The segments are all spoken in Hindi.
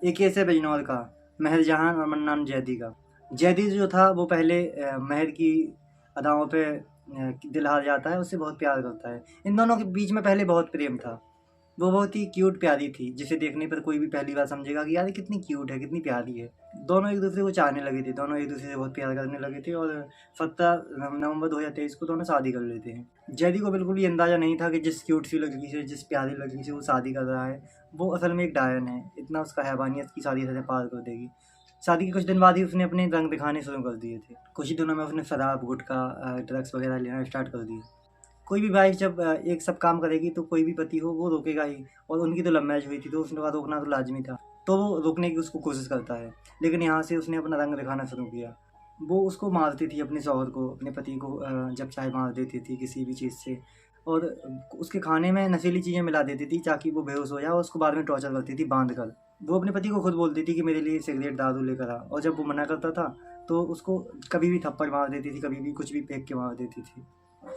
एक केस है बिजनौर का, महर जहां और मन्नान जैदी का। जैदी जो था वो पहले महर की अदाओं पे दिल हार जाता है, उससे बहुत प्यार करता है। इन दोनों के बीच में पहले बहुत प्रेम था। वो बहुत ही क्यूट प्यारी थी, जिसे देखने पर कोई भी पहली बार समझेगा कि यार ये कितनी क्यूट है, कितनी प्यारी है। दोनों एक दूसरे को चाहने लगे थे, दोनों एक दूसरे से बहुत प्यार करने लगे थे और 17 नवंबर 2023 को दोनों शादी कर लेते हैं। जैदी को बिल्कुल ये अंदाज़ा नहीं था कि जिस क्यूट सी लड़की से, जिस प्यारी लड़की से वो शादी कर रहा है, वो असल में एक डायन है। इतना उसका हैवानियत की सारी हदें पार कर देगी। शादी के कुछ दिन बाद ही उसने अपने रंग दिखाने शुरू कर दिए थे। कुछ ही दिनों में उसने शराब, गुटखा, ड्रग्स वगैरह लेना स्टार्ट कर दिए। कोई भी वाइफ जब एक सब काम करेगी तो कोई भी पति हो वो रोकेगा ही, और उनकी तो लव मैरिज हुई थी तो उसने रोकना तो लाजमी था, तो वो रोकने की उसको कोशिश करता है। लेकिन यहाँ से उसने अपना रंग दिखाना शुरू किया। वो उसको मारती थी, अपने शौहर को, अपने पति को जब चाहे मार देती थी किसी भी चीज़ से, और उसके खाने में नशीली चीज़ें मिला देती थी ताकि वो बेहोश हो जाए, और उसको बाद में टॉर्चर करती थी बांध कर। वो अपने पति को खुद बोलती थी कि मेरे लिए सिगरेट दारू लेकर आ, और जब वो मना करता था तो उसको कभी भी थप्पड़ मार देती थी, कभी भी कुछ भी फेंक के मार देती थी।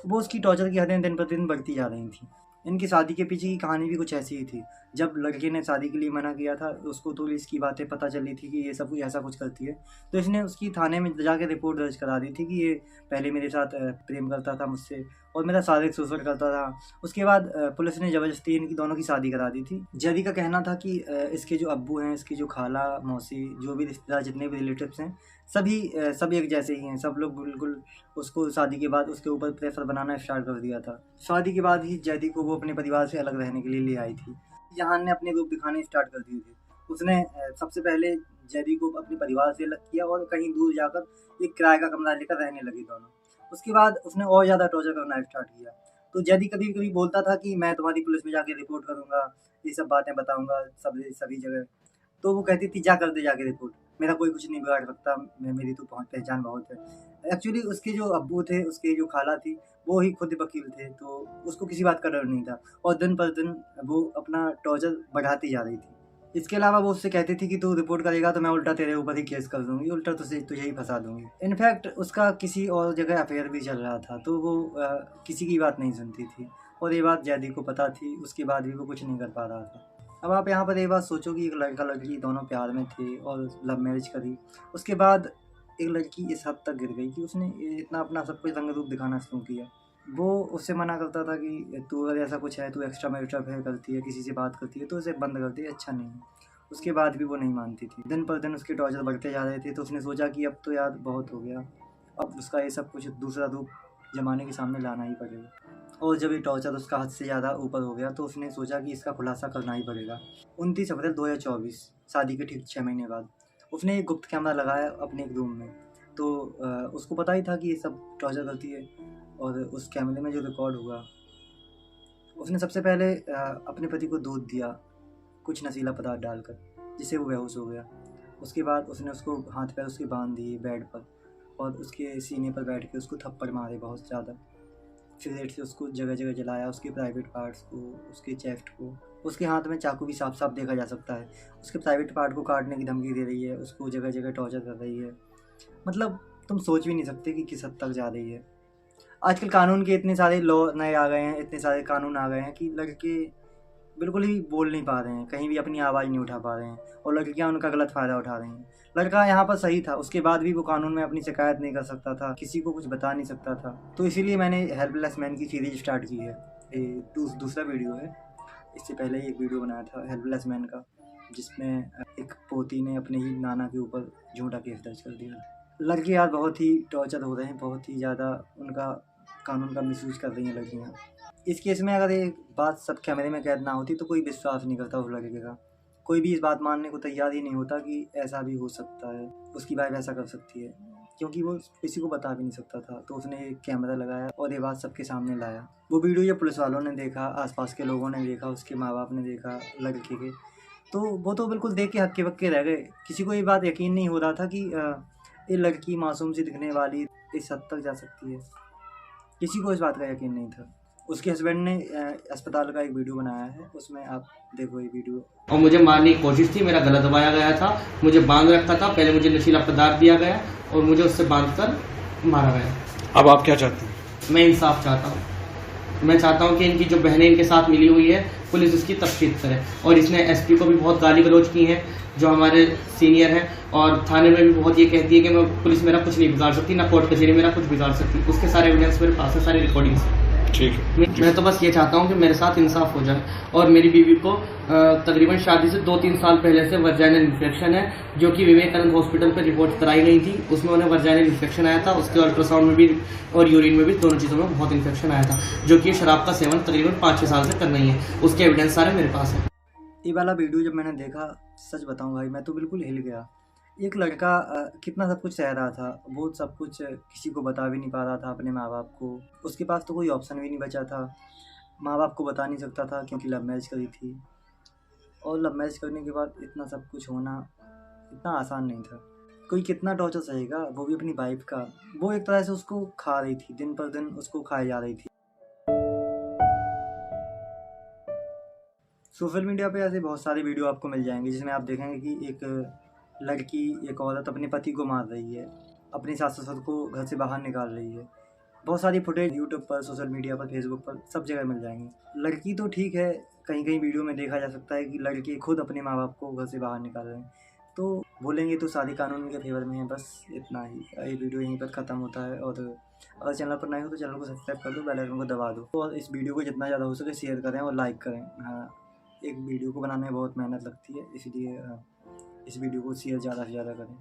वो उसकी टॉर्चर की हदें दिन पर दिन बढ़ती जा रही थी। इनकी शादी के पीछे की कहानी भी कुछ ऐसी ही थी। जब लड़के ने शादी के लिए मना किया था, उसको तो इसकी बातें पता चली थी कि ये सब ऐसा कुछ करती है, तो इसने उसकी थाने में जाके रिपोर्ट दर्ज करा दी थी कि ये पहले मेरे साथ प्रेम करता था मुझसे और मेरा शारीरिक शोषण करता था। उसके बाद पुलिस ने ज़बरदस्ती इनकी दोनों की शादी करा दी थी। जैदी का कहना था कि इसके जो अब्बू हैं, इसकी जो खाला, मौसी, जो भी रिश्तेदार, जितने भी रिलेटिव्स हैं, सब एक जैसे ही हैं। सब लोग बिल्कुल उसको शादी के बाद उसके ऊपर प्रेशर बनाना स्टार्ट कर दिया था। शादी के बाद ही जैदी को वो अपने परिवार से अलग रहने के लिए ले आई थी। जहान ने अपने रूप दिखाने स्टार्ट कर दिए थे। उसने सबसे पहले जैदी को अपने परिवार से अलग किया और कहीं दूर जाकर एक किराए का कमरा लेकर रहने लगे दोनों। उसके बाद उसने और ज़्यादा टॉर्चर करना स्टार्ट किया। तो जैदी कभी कभी बोलता था कि मैं तुम्हारी पुलिस में जाके रिपोर्ट करूँगा, ये सब बातें बताऊँगा सभी जगह। तो वो कहती थी जा कर दे जाके रिपोर्ट, मेरा कोई कुछ नहीं बिगाड़ सकता, मेरी तो पहचान बहुत है। एक्चुअली उसके जो अब्बू थे, उसकी जो खाला थी, वो ही खुद वकील थे, तो उसको किसी बात का डर नहीं था और दिन पर दिन वो अपना टॉर्चर बढ़ाती जा रही थी। इसके अलावा वो उससे कहती थी कि तू रिपोर्ट करेगा तो मैं उल्टा तेरे ऊपर ही केस कर दूंगी, उल्टा तुझे ही फंसा दूंगी। इनफैक्ट उसका किसी और जगह अफेयर भी चल रहा था, तो वो किसी की बात नहीं सुनती थी और ये बात जैदी को पता थी। उसके बाद भी वो कुछ नहीं कर पा रहा था। अब आप यहाँ पर एक बात सोचो कि एक लड़का लड़की दोनों प्यार में थे और लव मैरिज करी। उसके बाद एक लड़की इस हद तक गिर गई कि उसने इतना अपना सब कुछ रंग रूप दिखाना शुरू किया। वो उससे मना करता था कि तू अगर ऐसा कुछ है, तू एक्स्ट्रा मैरिटल अफेयर करती है, किसी से बात करती है तो उसे बंद कर दे, अच्छा नहीं है। उसके बाद भी वो नहीं मानती थी। दिन पर दिन उसके टॉर्चर बढ़ते जा रहे थे, तो उसने सोचा कि अब तो यार बहुत हो गया, अब उसका ये सब कुछ दूसरा रूप जमाने के सामने लाना ही पड़ेगा। और जब ये टॉर्चर उसका हद से ज़्यादा ऊपर हो गया तो उसने सोचा कि इसका खुलासा करना ही पड़ेगा। 29 अप्रैल 2024, शादी के ठीक 6 महीने बाद, उसने एक गुप्त कैमरा लगाया अपने एक रूम में। तो उसको पता ही था कि ये सब टॉर्चर करती है, और उस कैमरे में जो रिकॉर्ड हुआ, उसने सबसे पहले अपने पति को दूध दिया कुछ नशीला पदार्थ डालकर, जिससे वो बेहोश हो गया। उसके बाद उसने उसको हाथ पैर उसके बांध दिए बेड पर और उसके सीने पर बैठ के उसको थप्पड़ मारे बहुत ज़्यादा। सिगरेट से उसको जगह जगह जलाया, उसके प्राइवेट पार्ट्स को, उसके चेस्ट को। उसके हाथ में चाकू भी साफ साफ देखा जा सकता है। उसके प्राइवेट पार्ट को काटने की धमकी दे रही है, उसको जगह जगह टॉर्चर कर रही है। मतलब तुम सोच भी नहीं सकते कि किस हद तक जा रही है। आजकल कानून के इतने सारे लॉ नए आ गए हैं, इतने सारे कानून आ गए हैं कि लड़के बिल्कुल ही बोल नहीं पा रहे हैं, कहीं भी अपनी आवाज़ नहीं उठा पा रहे हैं, और लड़कियां उनका गलत फ़ायदा उठा रही हैं। लड़का यहाँ पर सही था, उसके बाद भी वो कानून में अपनी शिकायत नहीं कर सकता था, किसी को कुछ बता नहीं सकता था। तो इसीलिए मैंने हेल्पलेस मैन की सीरीज स्टार्ट की है। ये दूसरा वीडियो है। इससे पहले एक वीडियो बनाया था हेल्पलेस मैन का, जिसमें एक पोती ने अपने ही नाना के ऊपर झूठा केस दर्ज कर दिया। लड़के यार बहुत ही टॉर्चर हो रहे हैं, बहुत ही ज़्यादा उनका कानून का मिसयूज कर रही हैं लड़कियाँ। इस केस में अगर एक बात सब कैमरे में कैद ना होती तो कोई विश्वास नहीं करता उस लड़के का। कोई भी इस बात मानने को तैयार ही नहीं होता कि ऐसा भी हो सकता है, उसकी वाइफ ऐसा कर सकती है, क्योंकि वो किसी को बता भी नहीं सकता था। तो उसने एक कैमरा लगाया और ये बात सबके सामने लाया। वो वीडियो जब पुलिस वालों ने देखा, आसपास के लोगों ने देखा, उसके माँ बाप ने देखा लड़के के, तो वो तो बिल्कुल देख के हक्के बक्के रह गए। किसी को ये बात यकीन नहीं हो रहा था कि ये लड़की मासूम सी दिखने वाली इस हद तक जा सकती है। किसी को इस बात का यकीन नहीं था। उसके हस्बैंड ने अस्पताल का एक वीडियो बनाया है, उसमें आप देखो ये वीडियो। और मुझे मारने की कोशिश थी, मेरा गला दबाया गया था, मुझे बांध रखा था, पहले मुझे नशीला पदार्थ दिया गया और मुझे उससे बांधकर मारा गया। अब आप क्या चाहते हैं? मैं इंसाफ चाहता हूँ। मैं चाहता हूँ कि इनकी जो बहनें इनके साथ मिली हुई है पुलिस उसकी तफ्तीश करे। और इसने एसपी को भी बहुत गाली गलौज की हैं जो हमारे सीनियर हैं, और थाने में भी बहुत ये कहती है कि मैं पुलिस मेरा कुछ नहीं बिगाड़ सकती, ना कोर्ट कचहरी मेरा कुछ बिगाड़ सकती। उसके सारे एविडेंस मेरे पास है, सारी रिकॉर्डिंग्स। ठीक है। मैं तो बस ये चाहता हूँ कि मेरे साथ इंसाफ हो जाए। और मेरी बीवी को तकरीबन शादी से 2-3 साल पहले से वर्जाइनल इन्फेक्शन है, जो कि विवेकानंद हॉस्पिटल पर रिपोर्ट कराई गई थी। उसमें उन्हें वर्जाइनल इन्फेक्शन आया था, उसके अल्ट्रासाउंड में भी और यूरिन में भी, दोनों चीज़ों में बहुत इन्फेक्शन आया था, जो कि शराब का सेवन तकरीबन 5-6 साल से कर रही है। उसके एविडेंस सारे मेरे पास है। ये वाला वीडियो जब मैंने देखा, सच बताऊं भाई, मैं तो बिल्कुल हिल गया। एक लड़का कितना सब कुछ सह रहा था, वो सब कुछ किसी को बता भी नहीं पा रहा था अपने माँ बाप को। उसके पास तो कोई ऑप्शन भी नहीं बचा था, माँ बाप को बता नहीं सकता था क्योंकि लव मैरिज करी थी। और लव मैरिज करने के बाद इतना सब कुछ होना इतना आसान नहीं था। कोई कितना टॉर्चर सहेगा, वो भी अपनी वाइफ का। वो एक तरह से उसको खा रही थी, दिन पर दिन उसको खाई जा रही थी। सोशल मीडिया पे ऐसे बहुत सारे वीडियो आपको मिल जाएंगे जिसमें आप देखेंगे कि एक लड़की, एक औरत अपने पति को मार रही है, अपने सास ससुर को घर से बाहर निकाल रही है। बहुत सारी फुटेज यूट्यूब पर, सोशल मीडिया पर, फेसबुक पर, सब जगह मिल जाएंगी। लड़की तो ठीक है, कहीं कहीं वीडियो में देखा जा सकता है कि लड़के खुद अपने माँ बाप को घर से बाहर निकाल रहे हैं। तो बोलेंगे तो सारी कानून के फेवर में है। बस इतना ही। ये वीडियो यहीं पर ख़त्म होता है। और अगर चैनल पर नए हो तो चैनल को सब्सक्राइब कर दो, बेल आइकन को दबा दो, और इस वीडियो को जितना ज़्यादा हो सके शेयर करें और लाइक करें। हाँ, एक वीडियो को बनाने में बहुत मेहनत लगती है, इसलिए इस वीडियो को शेयर ज़्यादा से ज़्यादा करें।